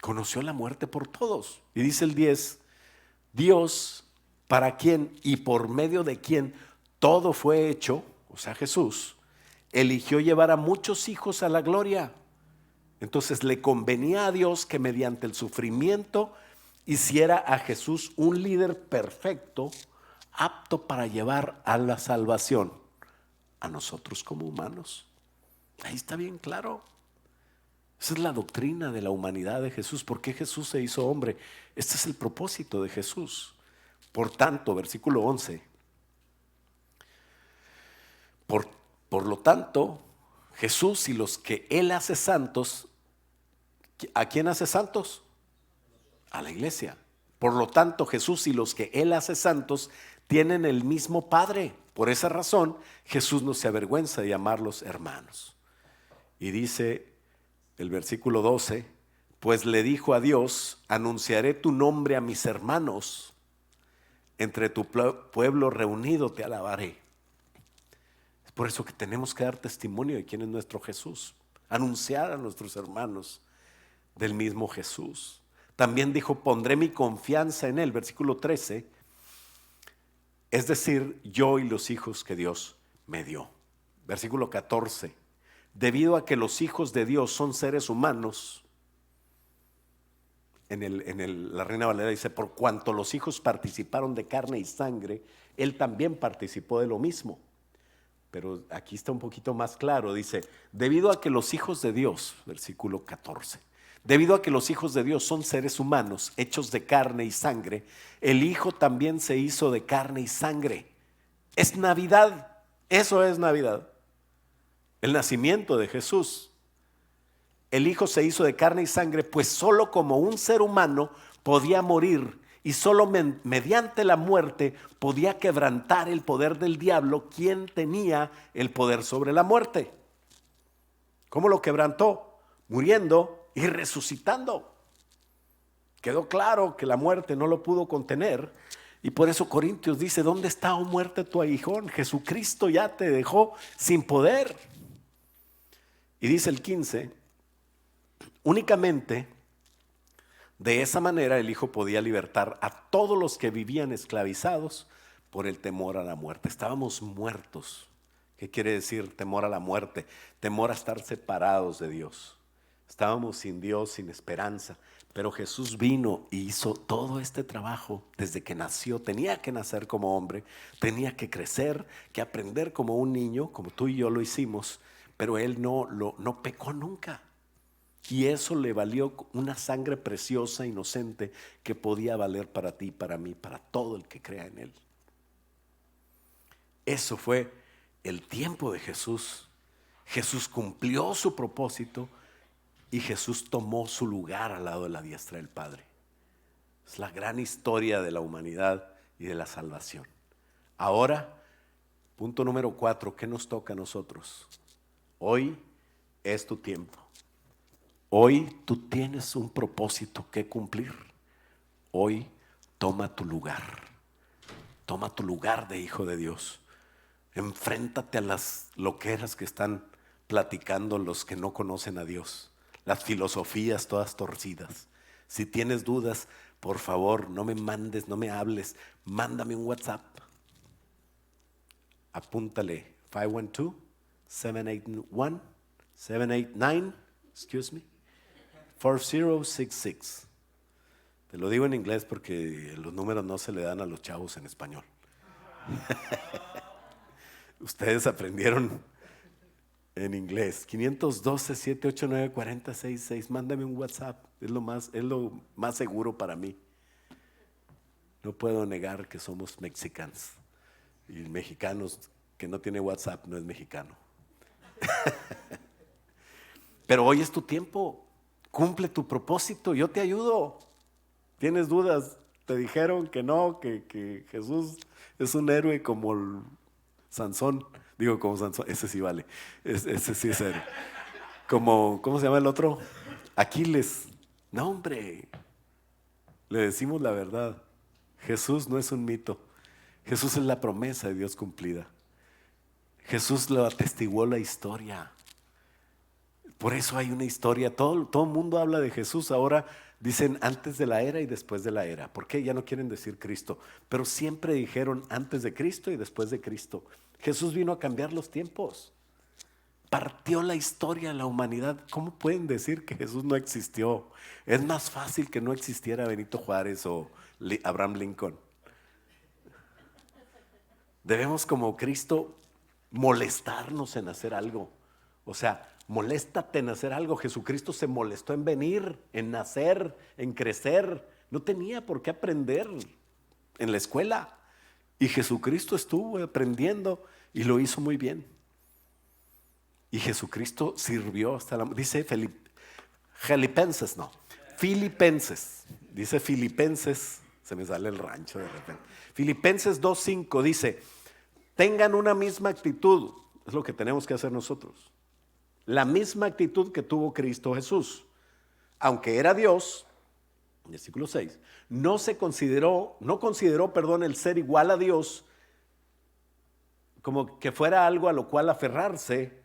Conoció la muerte por todos. Y dice el 10, Dios, para quien y por medio de quien todo fue hecho, o sea Jesús, eligió llevar a muchos hijos a la gloria. Entonces le convenía a Dios que mediante el sufrimiento hiciera a Jesús un líder perfecto, apto para llevar a la salvación a nosotros como humanos. Ahí está bien claro. Esa es la doctrina de la humanidad de Jesús. ¿Por qué Jesús se hizo hombre? Este es el propósito de Jesús. Por tanto, versículo 11. Por lo tanto, Jesús y los que Él hace santos, ¿a quién hace santos? A la iglesia. Por lo tanto, Jesús y los que Él hace santos tienen el mismo Padre. Por esa razón, Jesús no se avergüenza de llamarlos hermanos. Y dice el versículo 12, pues le dijo a Dios, anunciaré tu nombre a mis hermanos, entre tu pueblo reunido te alabaré. Es por eso que tenemos que dar testimonio de quién es nuestro Jesús, anunciar a nuestros hermanos del mismo Jesús. También dijo, pondré mi confianza en Él, versículo 13, es decir, yo y los hijos que Dios me dio. Versículo 14, debido a que los hijos de Dios son seres humanos, la Reina Valera dice, por cuanto los hijos participaron de carne y sangre, Él también participó de lo mismo. Pero aquí está un poquito más claro, dice, debido a que los hijos de Dios, versículo 14, debido a que los hijos de Dios son seres humanos, hechos de carne y sangre, el Hijo también se hizo de carne y sangre. Es Navidad, eso es Navidad. El nacimiento de Jesús. el Hijo se hizo de carne y sangre, pues solo como un ser humano podía morir y solo mediante la muerte podía quebrantar el poder del diablo, quien tenía el poder sobre la muerte. ¿Cómo lo quebrantó? Muriendo y resucitando. Quedó claro que la muerte no lo pudo contener. Y por eso Corintios dice, ¿dónde está, oh muerte, tu aguijón? Jesucristo ya te dejó sin poder. Y dice el 15, únicamente de esa manera el Hijo podía libertar a todos los que vivían esclavizados por el temor a la muerte. Estábamos muertos. ¿Qué quiere decir temor a la muerte? Temor a estar separados de Dios. Estábamos sin Dios, sin esperanza. Pero Jesús vino y hizo todo este trabajo desde que nació. Tenía que nacer como hombre, tenía que crecer, que aprender como un niño, como tú y yo lo hicimos, pero Él no pecó nunca. Y eso le valió una sangre preciosa, inocente, que podía valer para ti, para mí, para todo el que crea en Él. Eso fue el tiempo de Jesús. Jesús cumplió su propósito. Y Jesús tomó su lugar al lado de la diestra del Padre. Es la gran historia de la humanidad y de la salvación. Ahora, punto número 4, ¿qué nos toca a nosotros? Hoy es tu tiempo. Hoy tú tienes un propósito que cumplir. Hoy toma tu lugar. Toma tu lugar de hijo de Dios. Enfréntate a las loqueras que están platicando los que no conocen a Dios. Las filosofías todas torcidas. Si tienes dudas, por favor, no me mandes, no me hables. Mándame un WhatsApp. Apúntale 4066. Te lo digo en inglés porque los números no se le dan a los chavos en español. Ustedes aprendieron en inglés. 512-789-4066. Mándame un WhatsApp. Es lo más seguro para mí. No puedo negar que somos mexicanos. Y mexicanos que no tiene WhatsApp no es mexicano. Pero hoy es tu tiempo. Cumple tu propósito. Yo te ayudo. ¿Tienes dudas? Te dijeron que no, que Jesús es un héroe como Sansón. Digo como Sansón, ese sí vale. Ese sí es héroe. Como, ¿cómo se llama el otro? Aquiles. No, hombre. Le decimos la verdad. Jesús no es un mito. Jesús es la promesa de Dios cumplida. Jesús lo atestiguó la historia. Por eso hay una historia. Todo el mundo habla de Jesús. Ahora dicen antes de la era y después de la era. ¿Por qué? Ya no quieren decir Cristo. Pero siempre dijeron antes de Cristo y después de Cristo. Jesús vino a cambiar los tiempos. Partió la historia de la humanidad. ¿Cómo pueden decir que Jesús no existió? Es más fácil que no existiera Benito Juárez o Abraham Lincoln. Debemos como Cristo molestarnos en hacer algo. O sea, moléstate en hacer algo. Jesucristo se molestó en venir, en nacer, en crecer. No tenía por qué aprender en la escuela. Y Jesucristo estuvo aprendiendo y lo hizo muy bien. Y Jesucristo sirvió hasta la... Dice Filipenses. Dice Filipenses. Se me sale el rancho de repente. Filipenses 2:5 dice, tengan una misma actitud. Es lo que tenemos que hacer nosotros. La misma actitud que tuvo Cristo Jesús. Aunque era Dios, versículo 6, no consideró el ser igual a Dios como que fuera algo a lo cual aferrarse.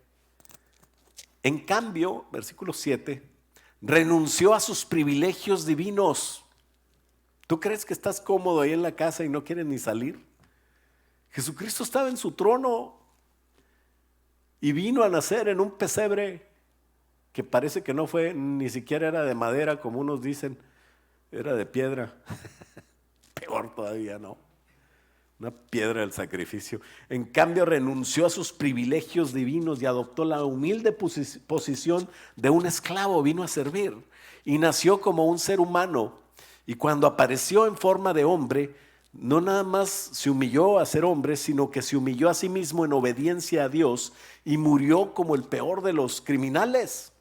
En cambio, versículo 7, renunció a sus privilegios divinos. ¿Tú crees que estás cómodo ahí en la casa y no quieres ni salir? Jesucristo estaba en su trono y vino a nacer en un pesebre que parece que no fue, ni siquiera era de madera, como unos dicen, era de piedra. Peor todavía, ¿no? Una piedra del sacrificio. En cambio, renunció a sus privilegios divinos y adoptó la humilde posición de un esclavo. Vino a servir y nació como un ser humano. Y cuando apareció en forma de hombre, no nada más se humilló a ser hombre, sino que se humilló a sí mismo en obediencia a Dios y murió como el peor de los criminales.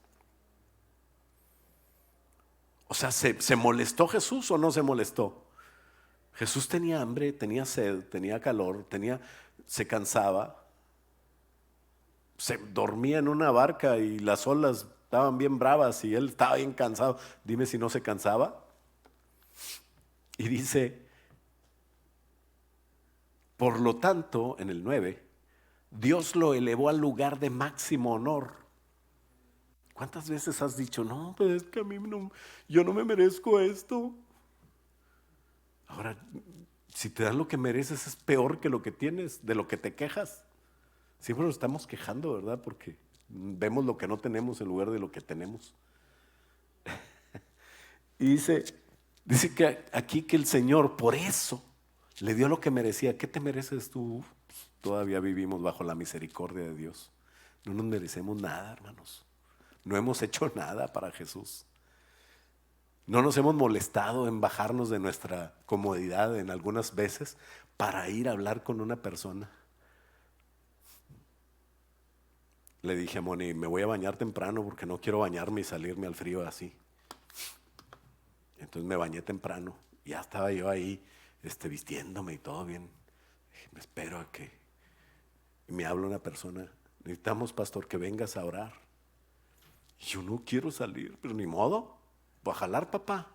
O sea, ¿se molestó Jesús o no se molestó? Jesús tenía hambre, tenía sed, tenía calor, se cansaba, se dormía en una barca y las olas estaban bien bravas y él estaba bien cansado. Dime si no se cansaba. Y dice, por lo tanto, en el 9, Dios lo elevó al lugar de máximo honor. ¿Cuántas veces has dicho, no, pues es que a mí no, yo no me merezco esto? Ahora, si te dan lo que mereces es peor que lo que tienes, de lo que te quejas. Siempre nos estamos quejando, ¿verdad? Porque vemos lo que no tenemos en lugar de lo que tenemos. Y dice que aquí que el Señor por eso le dio lo que merecía. ¿Qué te mereces tú? Pues, todavía vivimos bajo la misericordia de Dios. No nos merecemos nada, hermanos. No hemos hecho nada para Jesús. No nos hemos molestado en bajarnos de nuestra comodidad en algunas veces para ir a hablar con una persona. Le dije a Moni, me voy a bañar temprano porque no quiero bañarme y salirme al frío así. Entonces me bañé temprano. Ya estaba yo ahí vistiéndome y todo bien. Dije, me espero a que... Y me habla una persona, necesitamos, pastor, que vengas a orar. Y yo no quiero salir, pero ni modo. Voy a jalar, papá.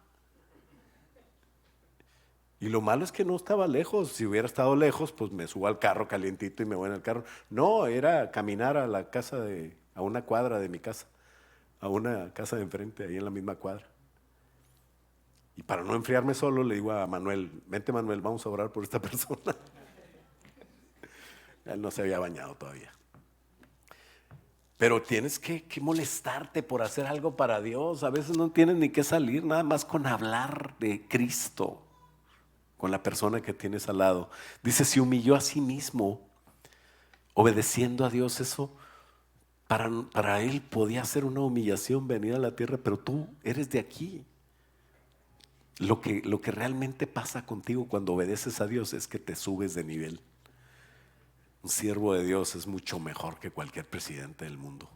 Y lo malo es que no estaba lejos. Si hubiera estado lejos, pues me subo al carro calientito y me voy en el carro. No, era caminar a la casa a una cuadra de mi casa, a una casa de enfrente, ahí en la misma cuadra. Y para no enfriarme solo, le digo a Manuel, vente Manuel, vamos a orar por esta persona. Él no se había bañado todavía. Pero tienes que molestarte por hacer algo para Dios. A veces no tienes ni que salir, nada más con hablar de Cristo con la persona que tienes al lado. Dice, se humilló a sí mismo, obedeciendo a Dios. Eso para él podía ser una humillación venir a la tierra, pero tú eres de aquí. Lo que realmente pasa contigo cuando obedeces a Dios es que te subes de nivel. Un siervo de Dios es mucho mejor que cualquier presidente del mundo.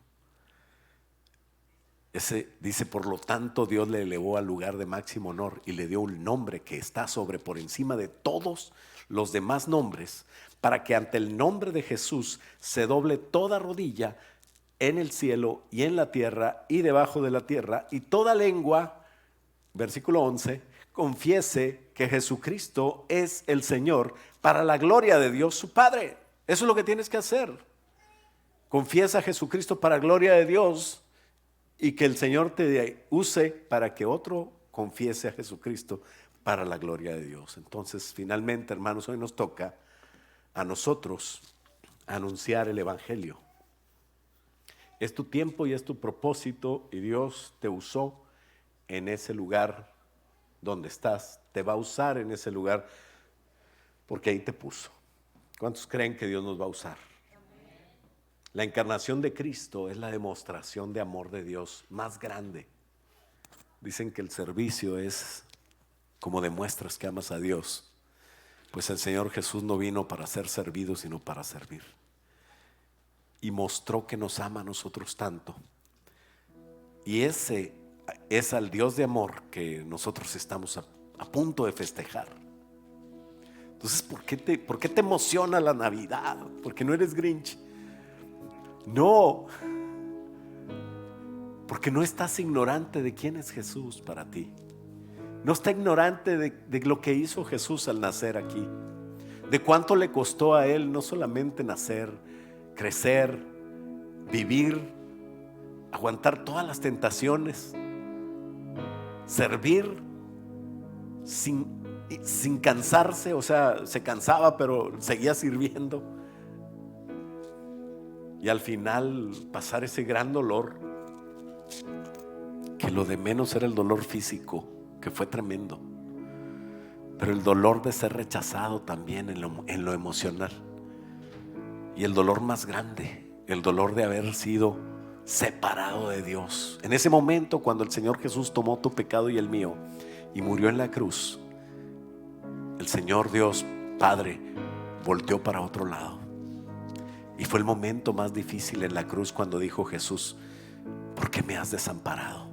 Dice, por lo tanto, Dios le elevó al lugar de máximo honor y le dio un nombre que está por encima de todos los demás nombres, para que ante el nombre de Jesús se doble toda rodilla en el cielo y en la tierra y debajo de la tierra, y toda lengua, versículo 11, confiese que Jesucristo es el Señor, para la gloria de Dios su Padre. Eso es lo que tienes que hacer. Confiesa a Jesucristo para gloria de Dios y que el Señor te use para que otro confiese a Jesucristo para la gloria de Dios. Entonces, finalmente, hermanos, hoy nos toca a nosotros anunciar el Evangelio. Es tu tiempo y es tu propósito, y Dios te usó en ese lugar donde estás. Te va a usar en ese lugar porque ahí te puso. ¿Cuántos creen que Dios nos va a usar? La encarnación de Cristo es la demostración de amor de Dios más grande. Dicen que el servicio es como demuestras que amas a Dios. Pues el Señor Jesús no vino para ser servido, sino para servir. Y mostró que nos ama a nosotros tanto. Y ese es al Dios de amor que nosotros estamos a punto de festejar. Entonces, ¿por qué te emociona la Navidad? Porque no eres Grinch. No, porque no estás ignorante de quién es Jesús para ti. No está ignorante de lo que hizo Jesús al nacer aquí, de cuánto le costó a Él no solamente nacer, crecer, vivir, aguantar todas las tentaciones, servir sin cansarse. O sea, se cansaba pero seguía sirviendo. Y al final pasar ese gran dolor, que lo de menos era el dolor físico, que fue tremendo, pero el dolor de ser rechazado también en lo emocional. Y el dolor más grande, el dolor de haber sido separado de Dios. En ese momento, cuando el Señor Jesús tomó tu pecado y el mío y murió en la cruz, el Señor Dios Padre volteó para otro lado. Y fue el momento más difícil en la cruz cuando dijo Jesús, ¿por qué me has desamparado?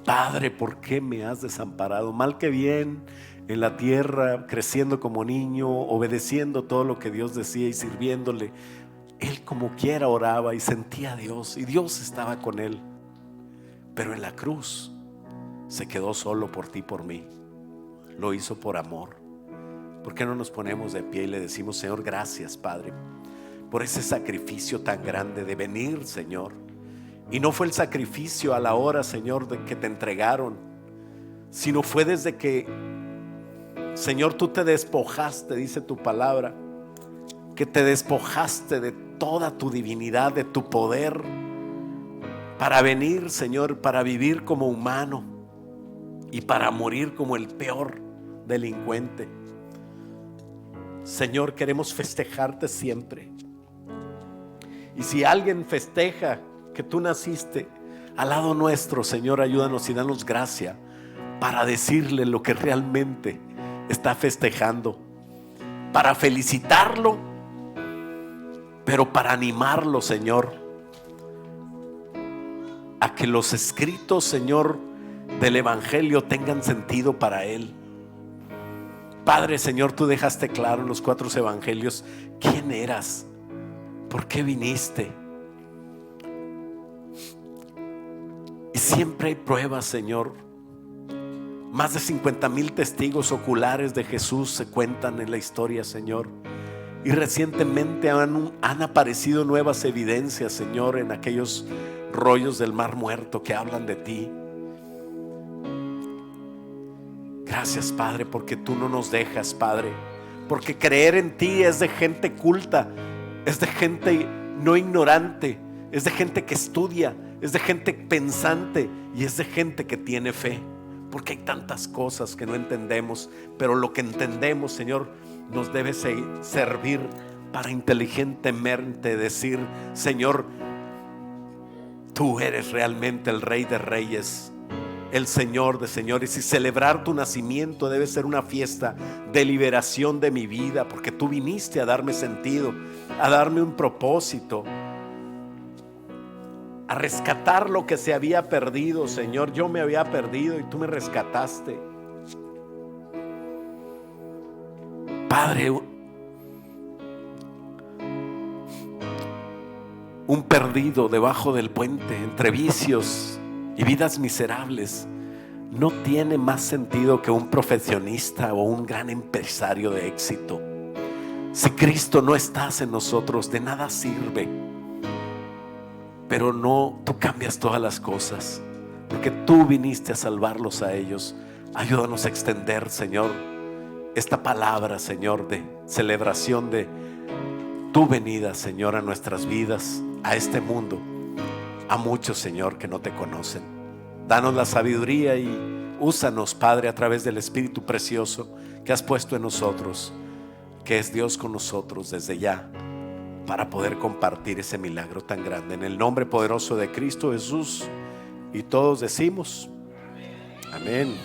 Padre, ¿por qué me has desamparado? Mal que bien, en la tierra, creciendo como niño, obedeciendo todo lo que Dios decía y sirviéndole, él como quiera oraba y sentía a Dios, y Dios estaba con él. Pero en la cruz se quedó solo por ti y por mí. Lo hizo por amor. ¿Por qué no nos ponemos de pie y le decimos: Señor, gracias, Padre, por ese sacrificio tan grande de venir, Señor? Y no fue el sacrificio a la hora, Señor, de que te entregaron, sino fue desde que, Señor, tú te despojaste, dice tu palabra, que te despojaste de toda tu divinidad, de tu poder, para venir, Señor, para vivir como humano y para morir como el peor delincuente. Señor, queremos festejarte siempre. Y si alguien festeja que tú naciste al lado nuestro, Señor, ayúdanos y danos gracia para decirle lo que realmente está festejando, para felicitarlo, pero para animarlo, Señor, a que los escritos, Señor, del Evangelio tengan sentido para él. Padre, Señor, tú dejaste claro en los 4 evangelios quién eras, por qué viniste. Y siempre hay pruebas, Señor. Más de 50,000 testigos oculares de Jesús se cuentan en la historia, Señor. Y recientemente han aparecido nuevas evidencias, Señor, en aquellos rollos del Mar Muerto que hablan de ti. Gracias, Padre, porque tú no nos dejas, Padre. Porque creer en ti es de gente culta, es de gente no ignorante, es de gente que estudia, es de gente pensante y es de gente que tiene fe. Porque hay tantas cosas que no entendemos, pero lo que entendemos, Señor, nos debe servir para inteligentemente decir: Señor, tú eres realmente el Rey de Reyes, el Señor de señores. Y celebrar tu nacimiento debe ser una fiesta de liberación de mi vida, porque tú viniste a darme sentido, a darme un propósito, a rescatar lo que se había perdido, Señor. Yo me había perdido y tú me rescataste, Padre. Un perdido debajo del puente entre vicios y vidas miserables no tiene más sentido que un profesionista o un gran empresario de éxito. Si Cristo no estás en nosotros, de nada sirve. Pero no, tú cambias todas las cosas, porque tú viniste a salvarlos a ellos. Ayúdanos a extender, Señor, esta palabra, Señor, de celebración de tu venida, Señor, a nuestras vidas, a este mundo, a muchos, Señor, que no te conocen. Danos la sabiduría y úsanos, Padre, a través del Espíritu precioso que has puesto en nosotros, que es Dios con nosotros desde ya, para poder compartir ese milagro tan grande. En el nombre poderoso de Cristo Jesús, y todos decimos amén.